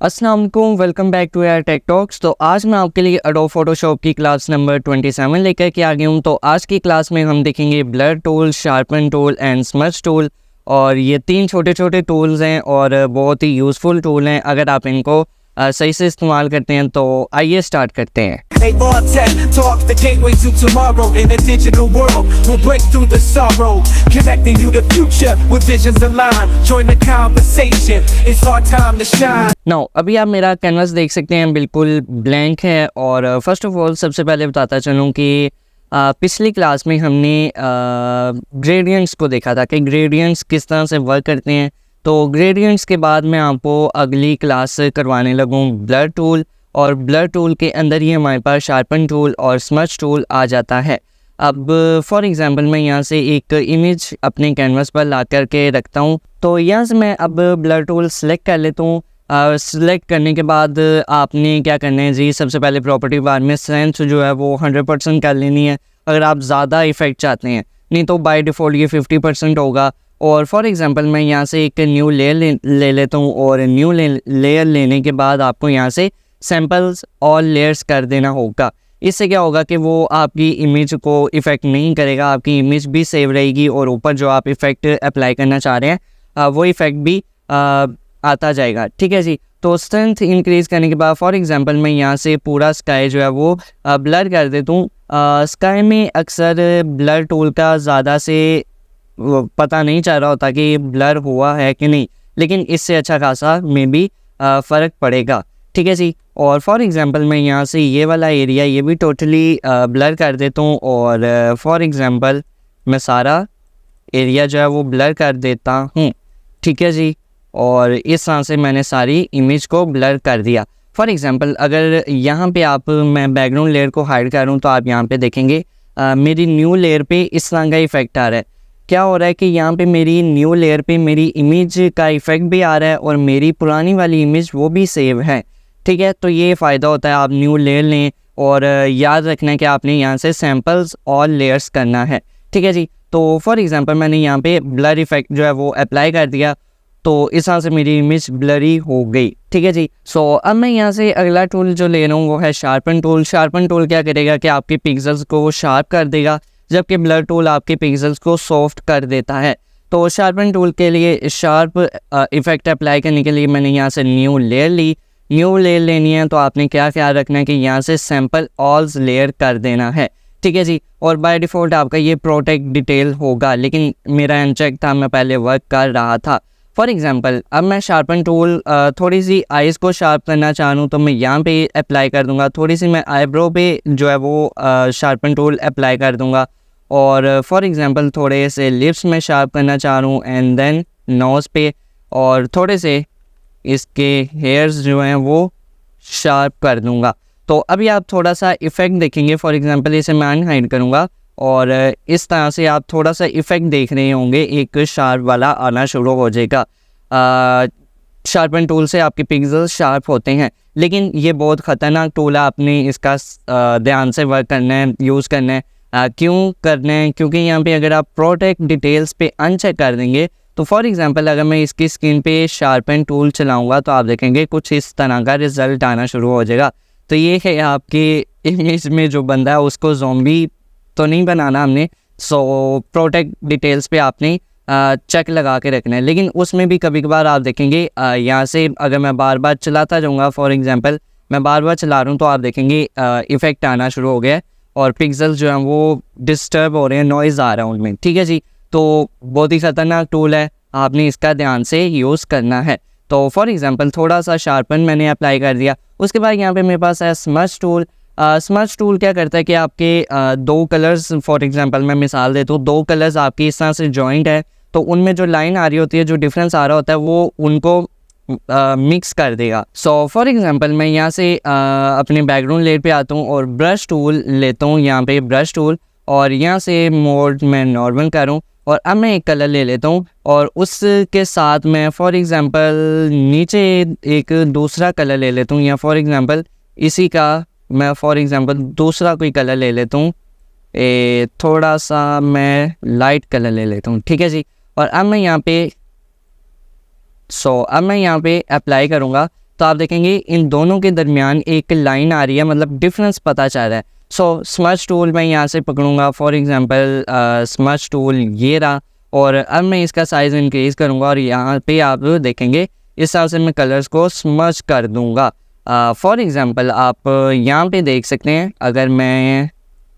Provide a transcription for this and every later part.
अस्सलाम वालेकुम, welcome back to यार टेक टॉक्स। तो आज मैं आपके लिए एडोब फोटोशॉप की क्लास नंबर 27 लेकर के आ गया हूँ। तो आज की क्लास में हम देखेंगे blur tool, sharpen tool and smudge tool. और ये तीन छोटे छोटे टूल्स हैं और बहुत ही यूज़फुल टूल हैं अगर आप इनको सही से इस्तेमाल करते हैं। तो आइए स्टार्ट करते हैं। They all tech talk the gateway to tomorrow in a digital world. We'll break through the sorrow, connecting you to future with visions aligned. Join the conversation. It's our time to shine. Now अभी आप मेरा canvas देख सकते हैं, बिल्कुल blank है। और first of all सबसे पहले बताता चलूँ कि पिछली क्लास में हमने ग्रेडियंट्स को देखा था कि ग्रेडियंट्स किस तरह से वर्क करते हैं। तो ग्रेडियंट्स के बाद मैं आपको अगली क्लास करवाने लगूँ ब्लर टूल, और ब्लर टूल के अंदर ही हमारे पास शार्पन टूल और स्मज टूल आ जाता है। अब फॉर एग्जांपल मैं यहाँ से एक इमेज अपने कैनवास पर ला करके रखता हूँ। तो यहाँ से मैं अब ब्लर टूल सेलेक्ट कर लेता हूँ। सेलेक्ट करने के बाद आपने क्या करना है जी, सबसे पहले प्रॉपर्टी बार में सेंस जो है वो 100% कर लेनी है अगर आप ज़्यादा इफेक्ट चाहते हैं, नहीं तो बाय डिफ़ॉल्ट ये 50% होगा। और फॉर एग्जांपल मैं यहाँ से एक न्यू लेयर ले लेता हूँ, और न्यू लेयर लेने के बाद आपको यहाँ से सैम्पल्स ऑल लेयर्स कर देना होगा। इससे क्या होगा कि वो आपकी इमेज को इफ़ेक्ट नहीं करेगा, आपकी इमेज भी सेव रहेगी और ऊपर जो आप इफ़ेक्ट अप्लाई करना चाह रहे हैं वो इफ़ेक्ट भी आता जाएगा। ठीक है जी। तो स्ट्रेंथ इंक्रीज़ करने के बाद फॉर एग्जांपल मैं यहाँ से पूरा स्काई जो है वो ब्लर कर देता हूँ। स्काई में अक्सर ब्लर टूल का ज़्यादा से पता नहीं चल रहा होता कि ब्लर हुआ है कि नहीं, लेकिन इससे अच्छा खासा में भी फ़र्क पड़ेगा। ठीक है जी। और फॉर एग्जांपल मैं यहाँ से ये वाला एरिया ये भी टोटली ब्लर कर देता हूँ, और फॉर एग्जांपल मैं सारा एरिया जो है वो ब्लर कर देता हूँ। ठीक है जी। और इस तरह से मैंने सारी इमेज को ब्लर कर दिया। फॉर एग्जांपल अगर यहाँ पे मैं बैकग्राउंड लेयर को हाइड करूँ तो आप यहाँ पे देखेंगे मेरी न्यू लेयर पे इस तरह का इफ़ेक्ट आ रहा है। क्या हो रहा है कि यहाँ पे मेरी न्यू लेयर पे मेरी इमेज का इफ़ेक्ट भी आ रहा है और मेरी पुरानी वाली इमेज वो भी सेव है। ठीक है। तो ये फ़ायदा होता है, आप न्यू लेयर लें और याद रखना है कि आपने यहाँ से सैम्पल्स ऑल लेयर्स करना है। ठीक है जी। तो फॉर एग्जांपल मैंने यहाँ पे ब्लर इफ़ेक्ट जो है वो अप्लाई कर दिया, तो इस तरह से मेरी इमेज ब्लरी हो गई। ठीक है जी। सो अब मैं यहाँ से अगला टूल जो ले रहा हूँ वो है शार्पन टूल। शार्पन टूल क्या करेगा कि आपके पिक्सल्स को शार्प कर देगा, जबकि ब्लर टूल आपके पिक्सल्स को सॉफ्ट कर देता है। तो शार्पन टूल के लिए शार्प इफ़ेक्ट अप्लाई करने के लिए मैंने यहाँ से न्यू लेयर ली। न्यू लेयर लेनी है तो आपने क्या ख्याल रखना है कि यहाँ से सैम्पल ऑल्स लेयर कर देना है। ठीक है जी। और बाय डिफ़ॉल्ट आपका ये प्रोटेक्ट डिटेल होगा, लेकिन मेरा अनचेक था, मैं पहले वर्क कर रहा था। फॉर एग्जांपल अब मैं शार्पन टूल थोड़ी सी आइज़ को शार्प करना चाहूँ तो मैं यहाँ पे अप्लाई कर दूँगा। थोड़ी सी मैं आईब्रो पे जो है वो शार्पन टूल अप्लाई कर दूँगा। और फॉर एग्जांपल थोड़े से लिप्स में शार्प करना चाह रहा हूँ, एंड देन नोज़ पे, और थोड़े से इसके हेयर्स जो हैं वो शार्प कर दूंगा। तो अभी आप थोड़ा सा इफ़ेक्ट देखेंगे। फॉर एग्जांपल इसे मैं अनहाइड करूंगा और इस तरह से आप थोड़ा सा इफ़ेक्ट देख रहे होंगे, एक शार्प वाला आना शुरू हो जाएगा। शार्पन टूल से आपके पिक्सल शार्प होते हैं, लेकिन ये बहुत ख़तरनाक टूल है, आपने इसका ध्यान से वर्क करना है, यूज़ करना है। क्यों करना है? क्योंकि यहाँ पे अगर आप प्रोटेक्ट डिटेल्स पे अनचेक कर देंगे तो फॉर एग्जांपल अगर मैं इसकी स्क्रीन पे शार्पन टूल चलाऊंगा तो आप देखेंगे कुछ इस तरह का रिजल्ट आना शुरू हो जाएगा। तो ये है आपके इमेज में जो बंदा है उसको ज़ॉम्बी तो नहीं बनाना हमने। सो प्रोटेक्ट डिटेल्स पे आपने चेक लगा के रखना है। लेकिन उसमें भी कभी कभार आप देखेंगे यहाँ से अगर मैं बार बार चलाता जाऊँगा, फॉर एग्जांपल मैं बार बार चला रहा हूँ तो आप देखेंगे इफ़ेक्ट आना शुरू हो गया है और पिक्सल जो हैं वो डिस्टर्ब हो रहे हैं, नॉइज़ आ रहा है उनमें। ठीक है जी। तो बहुत ही ख़तरनाक टूल है, आपने इसका ध्यान से यूज़ करना है। तो फॉर एग्जांपल थोड़ा सा शार्पन मैंने अप्लाई कर दिया। उसके बाद यहाँ पे मेरे पास है स्मज टूल। स्मज टूल क्या करता है कि आपके दो कलर्स, फॉर एग्जांपल मैं मिसाल देता हूँ, दो कलर्स आपकी इस तरह से जॉइंट है तो उनमें जो लाइन आ रही होती है, जो डिफरेंस आ रहा होता है, वो उनको मिक्स कर देगा। सो फॉर एग्जांपल मैं यहाँ से अपने बैकग्राउंड लेयर पे आता हूँ और ब्रश टूल लेता हूँ, यहाँ पे ब्रश टूल, और यहाँ से मोड मैं नॉर्मल करूँ और अब मैं एक कलर ले लेता हूँ और उसके साथ मैं फॉर एग्जांपल नीचे एक दूसरा कलर ले लेता हूँ, या फॉर एग्जांपल इसी का मैं फॉर एग्जांपल दूसरा कोई कलर ले लेता हूँ, थोड़ा सा मैं लाइट कलर ले लेता हूँ। ठीक है जी। और अब मैं यहाँ पे अब मैं यहाँ पे अप्लाई करूँगा तो आप देखेंगे इन दोनों के दरमियान एक लाइन आ रही है, मतलब डिफरेंस पता चल रहा है। सो स्मज टूल मैं यहाँ से पकड़ूंगा, फॉर एग्जांपल स्मज टूल ये रहा, और अब मैं इसका साइज़ इंक्रीज़ करूँगा और यहाँ पे आप देखेंगे इस हिसाब से मैं कलर्स को स्मज कर दूँगा। फॉर एग्ज़ाम्पल आप यहाँ पे देख सकते हैं, अगर मैं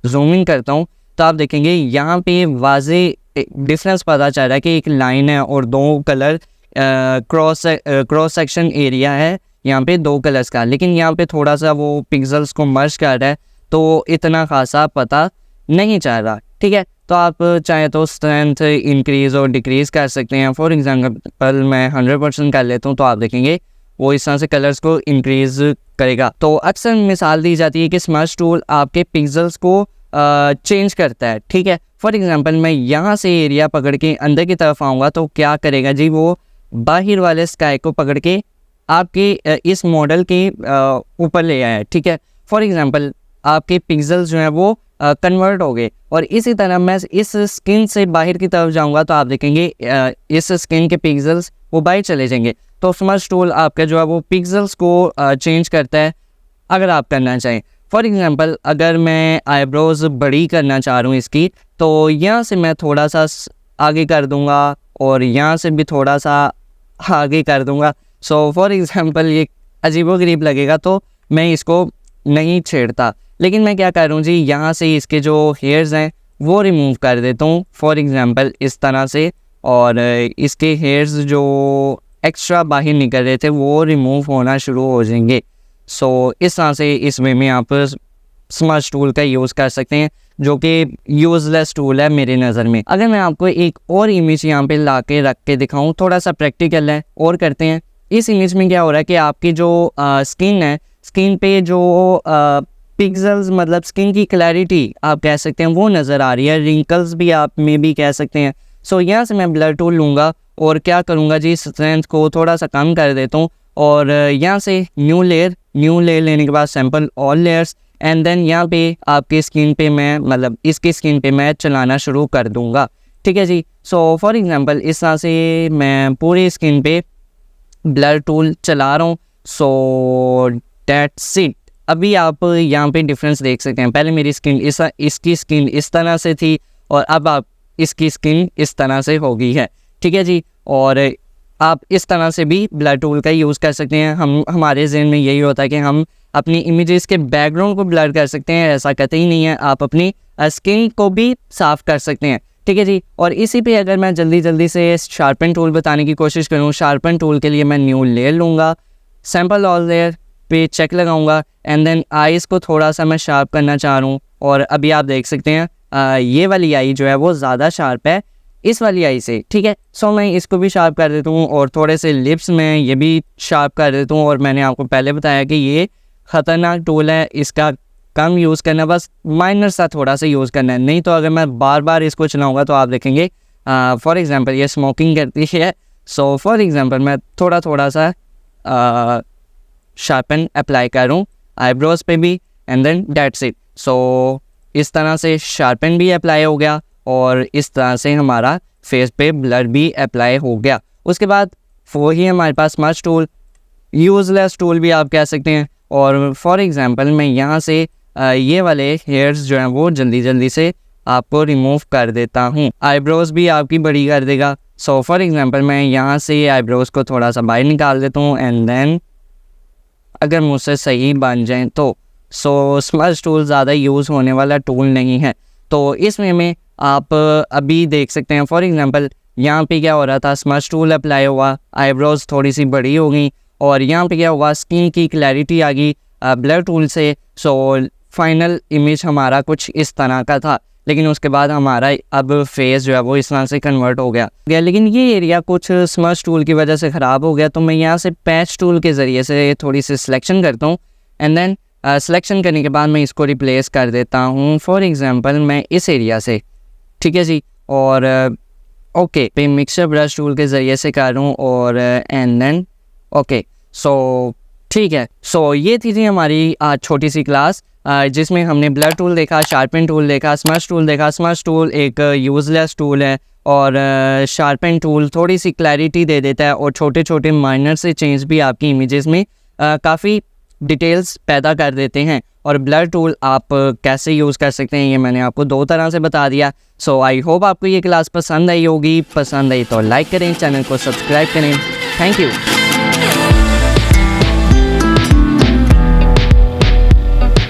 जूम इन करता हूँ तो आप देखेंगे यहाँ पे वाज़े डिफरेंस पता चल रहा है कि एक लाइन है और दो कलर क्रॉस सेक्शन एरिया है यहाँ पे दो कलर्स का, लेकिन यहाँ पे थोड़ा सा वो पिक्सल्स को मर्ज कर रहा है तो इतना खासा पता नहीं चल रहा। ठीक है, तो आप चाहे तो स्ट्रेंथ इंक्रीज़ और डिक्रीज़ कर सकते हैं। फॉर एग्जांपल मैं 100% कर लेता हूँ तो आप देखेंगे वो इस तरह से कलर्स को इंक्रीज़ करेगा। तो अक्सर मिसाल दी जाती है कि स्मज टूल आपके पिक्सल्स को चेंज करता है। ठीक है, फॉर एग्जांपल मैं यहाँ से एरिया पकड़ के अंदर की तरफ आऊँगा तो क्या करेगा जी, वो बाहर वाले स्काई को पकड़ के आपके इस मॉडल के ऊपर ले आया है। ठीक है, फॉर एग्जांपल आपके पिक्सल्स जो हैं वो कन्वर्ट हो गए, और इसी तरह मैं इस स्किन से बाहर की तरफ जाऊंगा तो आप देखेंगे इस स्किन के पिक्सल्स वो बाहर चले जाएंगे। तो स्मज टूल आपका जो है वो पिक्सल्स को चेंज करता है अगर आप करना चाहें। फॉर एग्जांपल अगर मैं आईब्रोज बड़ी करना चाह रहा हूँ इसकी, तो यहाँ से मैं थोड़ा सा आगे कर दूँगा और यहाँ से भी थोड़ा सा आगे कर दूँगा। सो फॉर एग्जांपल ये अजीबोगरीब लगेगा तो मैं इसको नहीं छेड़ता, लेकिन मैं क्या कर रहा हूँ जी, यहाँ से इसके जो हेयर्स हैं वो रिमूव कर देता हूँ फॉर एग्जांपल इस तरह से, और इसके हेयर्स जो एक्स्ट्रा बाहर निकल रहे थे वो रिमूव होना शुरू हो जाएंगे। सो इस तरह से इस वे में आप स्मज टूल का यूज़ कर सकते हैं, जो कि यूज़लेस टूल है मेरी नज़र में। अगर मैं आपको एक और इमेज यहाँ पे ला के रख के दिखाऊँ, थोड़ा सा प्रैक्टिकल है और करते हैं। इस इमेज में क्या हो रहा है कि आपकी जो स्किन है, स्किन पे जो पिक्सल्स मतलब स्किन की क्लैरिटी आप कह सकते हैं वो नज़र आ रही है, रिंकल्स भी आप में भी कह सकते हैं। सो यहाँ से मैं ब्लर टूल लूँगा और क्या करूँगा जी, स्ट्रेंथ को थोड़ा सा कम कर देता हूँ, और यहाँ से न्यू लेयर लेने के बाद sample all layers, and then यहाँ पे आपकी स्किन पे मैं मतलब इसकी स्किन पे मैं चलाना शुरू कर दूँगा। ठीक है जी, सो फॉर एग्जांपल इस तरह से मैं पूरी स्किन पे ब्लर टूल चला रहा हूँ। So that's it. अभी आप यहाँ पे डिफरेंस देख सकते हैं, पहले मेरी स्किन इसकी स्किन इस तरह से थी और अब आप इसकी स्किन इस तरह से हो गई है। ठीक है जी, और आप इस तरह से भी ब्लर टूल का यूज़ कर सकते हैं। हमारे ज़हन में यही होता है कि हम अपनी इमेजेस के बैकग्राउंड को ब्लर कर सकते हैं, ऐसा कतई नहीं है, आप अपनी स्किन को भी साफ़ कर सकते हैं। ठीक है जी, और इसी पे अगर मैं जल्दी से शार्पन टूल बताने की कोशिश करूँ, शार्पन टूल के लिए मैं न्यू लेयर लूँगा, सैम्पल ऑल लेयर पे चेक लगाऊंगा, एंड देन आईज़ को थोड़ा सा मैं शार्प करना चाह रहा हूँ, और अभी आप देख सकते हैं ये वाली आई जो है वो ज़्यादा शार्प है इस वाली आई से। ठीक है, सो मैं इसको भी शार्प कर देता हूँ, और थोड़े से लिप्स में ये भी शार्प कर देता हूँ। और मैंने आपको पहले बताया कि ये ख़तरनाक टूल है, इसका कम यूज़ करना, बस माइनर सा थोड़ा सा यूज़ करना है, नहीं तो अगर मैं बार बार इसको चलाऊँगा तो आप देखेंगे फॉर एग्ज़ाम्पल ये स्मोकिंग करती है। सो फॉर एग्ज़ाम्पल मैं थोड़ा सा शार्पन अप्लाई करूँ आईब्रोज पे भी, एंड देन दैट्स इट। सो इस तरह से शार्पन भी अप्लाई हो गया और इस तरह से हमारा फेस पे ब्लर भी अप्लाई हो गया। उसके बाद वही हमारे पास स्मज टूल, यूज़लेस टूल भी आप कह सकते हैं। और फॉर एग्जांपल मैं यहाँ से ये वाले हेयर्स जो हैं वो जल्दी से आपको रिमूव कर देता हूँ। आईब्रोज भी आपकी बड़ी कर देगा। सो फॉर एग्जांपल मैं यहाँ से आईब्रोज को थोड़ा सा बाहर निकाल देता हूँ, एंड देन अगर मुझसे सही बन जाएं तो सो स्मज टूल ज़्यादा यूज़ होने वाला टूल नहीं है। तो इसमें में आप अभी देख सकते हैं फॉर एग्जांपल यहाँ पे क्या हो रहा था, स्मज टूल अप्लाई हुआ, आईब्रोज थोड़ी सी बड़ी हो गई, और यहाँ पे क्या हुआ, स्किन की क्लैरिटी आ गई ब्लर टूल से। सो फाइनल इमेज हमारा कुछ इस तरह का था, लेकिन उसके बाद हमारा अब फेस जो है वो इस तरह से कन्वर्ट हो गया। लेकिन ये एरिया कुछ स्मज टूल की वजह से ख़राब हो गया, तो मैं यहाँ से पैच टूल के ज़रिए से थोड़ी सी सिलेक्शन करता हूँ, एंड देन सिलेक्शन करने के बाद मैं इसको रिप्लेस कर देता हूँ फॉर एग्जांपल मैं इस एरिया से। ठीक है जी, और ओके पे मिक्सर ब्रश टूल के ज़रिए से कर रहा हूँ, और एंड देन ओके। सो ठीक है, सो ये थी जी हमारी छोटी सी क्लास जिसमें हमने ब्लर टूल देखा, शार्पन टूल देखा, स्मज टूल देखा। स्मज टूल एक यूज़लेस टूल है, और शार्पन टूल थोड़ी सी क्लैरिटी दे देता है और छोटे छोटे माइनर से चेंज भी आपकी इमेजेस में काफ़ी डिटेल्स पैदा कर देते हैं। और ब्लर टूल आप कैसे यूज़ कर सकते हैं ये मैंने आपको 2 तरह से बता दिया। सो आई होप आपको ये क्लास पसंद आई होगी। पसंद आई तो लाइक करें, चैनल को सब्सक्राइब करें। Thank you.